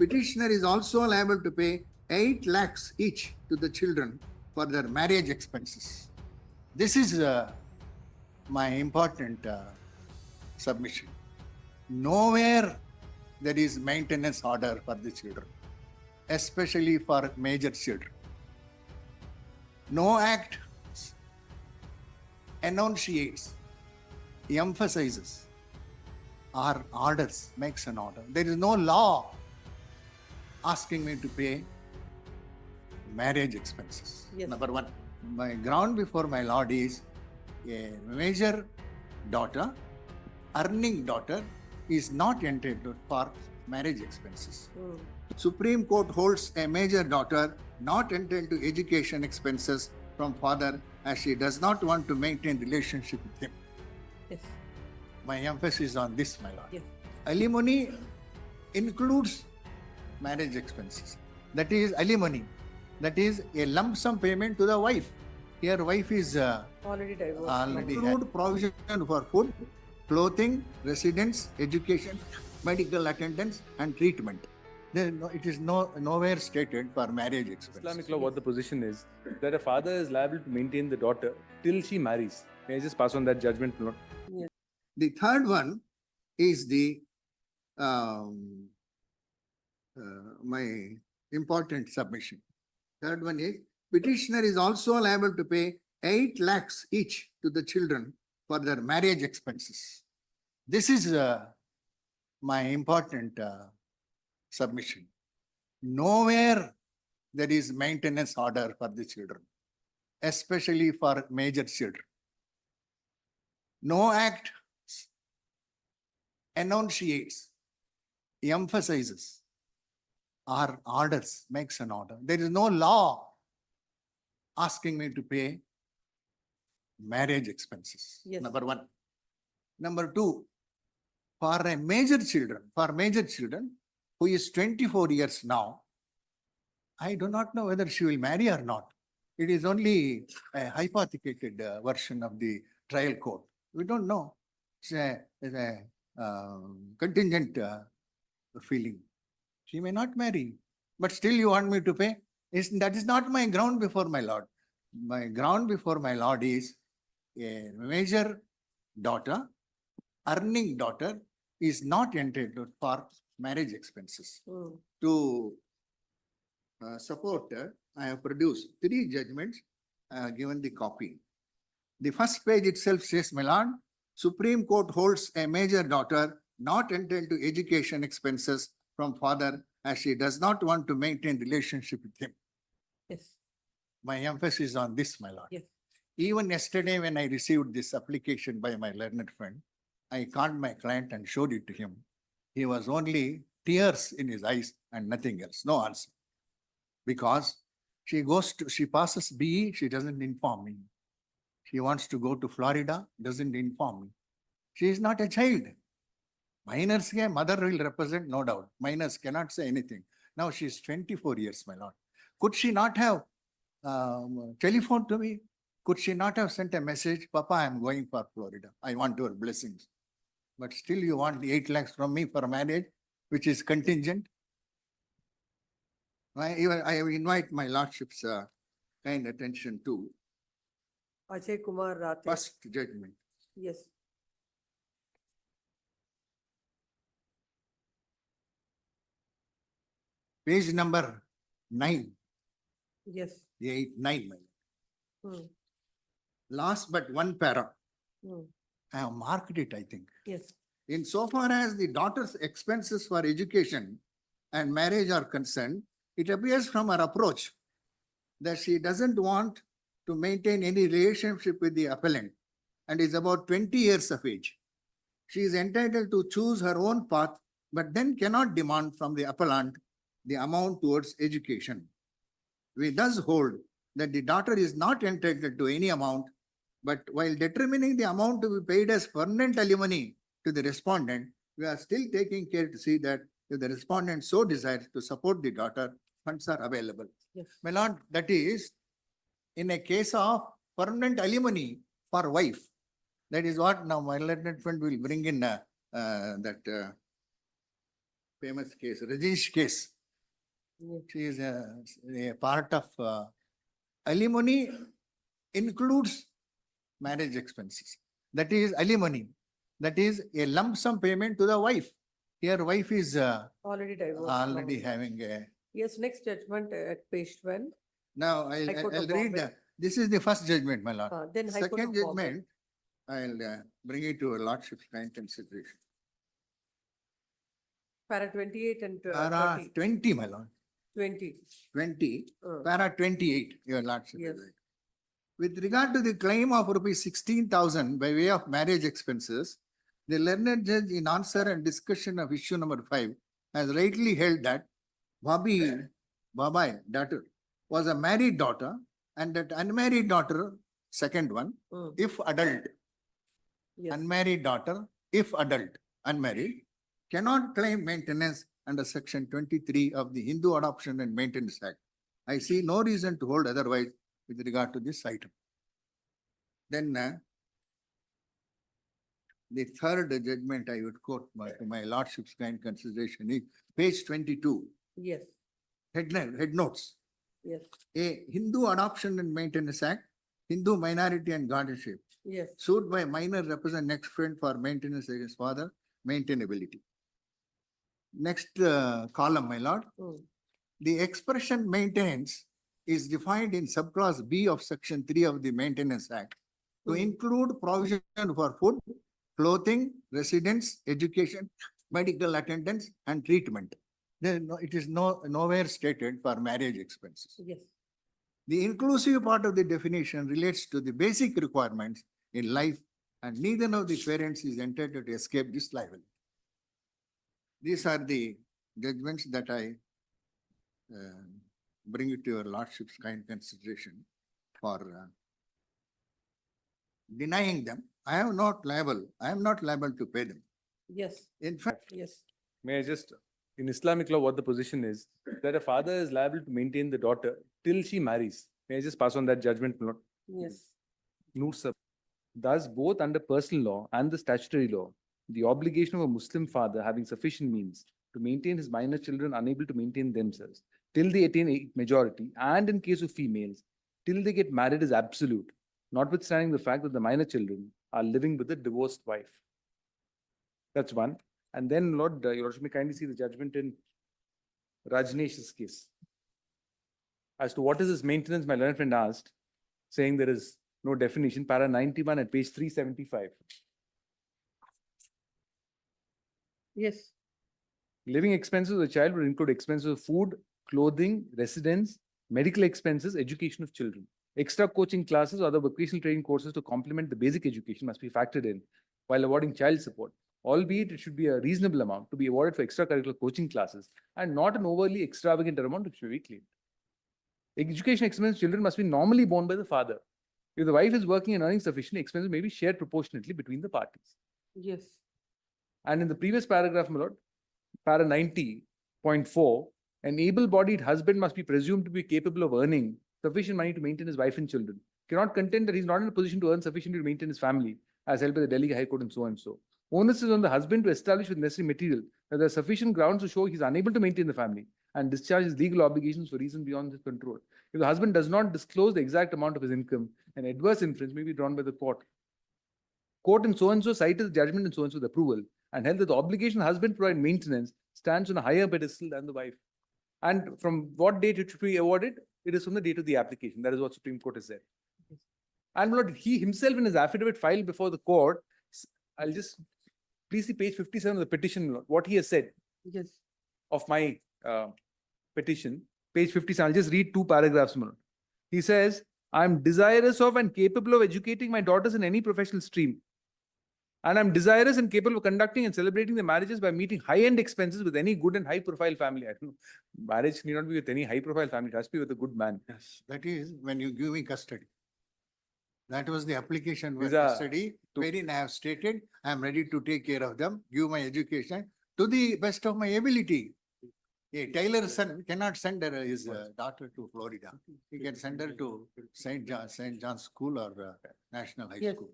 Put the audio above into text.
petitioner is also liable to pay 8 lakhs each to the children for their marriage expenses. This is my important submission. Nowhere there is maintenance order for the children, especially for major children. No act enunciates, emphasizes, or orders, makes an order. There is no law asking me to pay marriage expenses. Yes. Number one, my ground before my Lord is a major daughter, earning daughter is not entitled for marriage expenses. Supreme Court holds a major daughter not entitled to education expenses from father as she does not want to maintain relationship with him. Yes. My emphasis on this, my Lord. Yes. Alimony includes marriage expenses. That is alimony. That is a lump sum payment to the wife. Here wife is Already divorced. already include provision for food, clothing, residence, education, medical attendance and treatment. It is nowhere stated for marriage expenses. Islamic law, what the position is, that a father is liable to maintain the daughter till she marries. May I just pass on that judgment? The third one is the my important submission. Third one is petitioner is also liable to pay 8 lakhs each to the children for their marriage expenses. This is my important submission. Nowhere there is maintenance order for the children, especially for major children. No act enunciates, emphasizes, or orders, makes an order. There is no law asking me to pay marriage expenses. Yes. Number one. Number two, for major children who is 24 years now, I do not know whether she will marry or not. It is only a hypothecated version of the trial court. We don't know. It's a contingent feeling. She may not marry, but still you want me to pay? That is not my ground before my Lord. My ground before my Lord is a major daughter, earning daughter is not entitled for marriage expenses. To support, I have produced 3 judgments, given the copy. The first page itself says, my Lord, Supreme Court holds a major daughter not entitled to education expenses from father as she does not want to maintain relationship with him. Yes. My emphasis on this, my Lord. Yes. Even yesterday when I received this application by my learned friend, I called my client and showed it to him. He was only tears in his eyes and nothing else, no answer. Because she passes BE, she doesn't inform me. She wants to go to Florida, doesn't inform me. She is not a child. Minors, mother will represent, no doubt. Minors cannot say anything. Now she is 24 years, my Lord. Could she not have telephoned to me? Could she not have sent a message? Papa, I am going for Florida. I want your blessings. But still you want 8 lakhs from me for marriage, which is contingent. I invite my Lordship's kind attention to Ajay Kumar Rate. first judgment. Yes. Page number 9. Yes. 8, 9. Hmm. Last but one para. Hmm. I have marked it, I think. Yes. Insofar as the daughter's expenses for education and marriage are concerned, it appears from her approach that she doesn't want to maintain any relationship with the appellant and is about 20 years of age. She is entitled to choose her own path, but then cannot demand from the appellant the amount towards education. We thus hold that the daughter is not entitled to any amount, but while determining the amount to be paid as permanent alimony to the respondent, we are still taking care to see that if the respondent so desires to support the daughter, funds are available. Yes. My Lord, that is in a case of permanent alimony for wife. That is what now my learned friend will bring in that famous case, Rajesh case. Yes. She is a part of alimony includes marriage expenses. That is alimony. That is a lump sum payment to the wife. Here wife is Already divorced. already now. having a. Yes, next judgment at page 12. Now High Court I'll of read, Bombay. this is the first judgment, my lord. Then High Court Second of Bombay. judgment, I'll bring it to your lordship's kind consideration. Para 28 and Para 30. 20, my lord, 20. 20, Uh, para 28, your lordship. is Yes. right. With regard to the claim of rupees 16,000 by way of marriage expenses, the learned judge in answer and discussion of issue number 5 has rightly held that Babai, daughter, was a married daughter and that unmarried daughter, second one, mm, if adult, Yes. unmarried daughter, if adult, unmarried, cannot claim maintenance under section 23 of the Hindu Adoption and Maintenance Act. I see no reason to hold otherwise with regard to this item. Then the third judgment I would quote to my lordship's kind consideration is page 22, Yes. head notes. Yes. A Hindu Adoption and Maintenance Act, Hindu Minority and Guardianship, Yes. sued by minor represent next friend for maintenance against father, maintainability. Next column, my lord. mm, The expression maintenance is defined in subclause B of section 3 of the Maintenance Act to Mm. include provision for food, clothing, residence, education, medical attendance, and treatment. It is nowhere stated for marriage expenses. Yes. The inclusive part of the definition relates to the basic requirements in life, and neither of the parents is entitled to escape this liability. These are the judgments that I bring it to your lordship's kind consideration for denying them. I am not liable to pay them. Yes. In fact, Yes. May I just, in Islamic law, what the position is, that a father is liable to maintain the daughter till she marries. May I just pass on that judgment? Yes. Note sub. Thus, both under personal law and the statutory law, the obligation of a Muslim father having sufficient means to maintain his minor children unable to maintain themselves till they attain majority, and in case of females, till they get married is absolute, notwithstanding the fact that the minor children are living with a divorced wife. That's one. And then, Lord, Your Lordship may kindly see the judgment in Rajnesh's case. As to what is this maintenance, my learned friend asked, saying there is no definition, para 91 at page 375. Yes. Living expenses of the child would include expenses of food, clothing, residence, medical expenses, education of children. Extra coaching classes or other vocational training courses to complement the basic education must be factored in while awarding child support, albeit it should be a reasonable amount to be awarded for extracurricular coaching classes and not an overly extravagant amount which may be claimed. Education expenses of children must be normally borne by the father. If the wife is working and earning sufficiently, expenses may be shared proportionately between the parties. Yes. And in the previous paragraph, my lord, para 90.4, an able-bodied husband must be presumed to be capable of earning sufficient money to maintain his wife and children. Cannot contend that he is not in a position to earn sufficiently to maintain his family, as held by the Delhi High Court and so and so. Onus is on the husband to establish with necessary material that there are sufficient grounds to show he is unable to maintain the family and discharge his legal obligations for reasons beyond his control. If the husband does not disclose the exact amount of his income, an adverse inference may be drawn by the court. Court in so and so cited the judgment in so and so with approval and held that the obligation of the husband to provide maintenance stands on a higher pedestal than the wife. And from what date it should be awarded? It is from the date of the application. That is what Supreme Court has said. And Lord, he himself in his affidavit filed before the court, I'll just please see page 57 of the petition, Lord, what he has said Yes. of my petition, page 57. I'll just read two paragraphs, Lord. He says, I am desirous of and capable of educating my daughters in any professional stream. And I'm desirous and capable of conducting and celebrating the marriages by meeting high-end expenses with any good and high-profile family. I don't know. Marriage need not be with any high-profile family. It has to be with a good man. yes, that is when you give me custody. That was the application for These are custody, two- wherein I have stated, I am ready to take care of them, give my education to the best of my ability. A tailor's son cannot send his daughter to Florida. He can send her to St. John's School or National High Yes. School.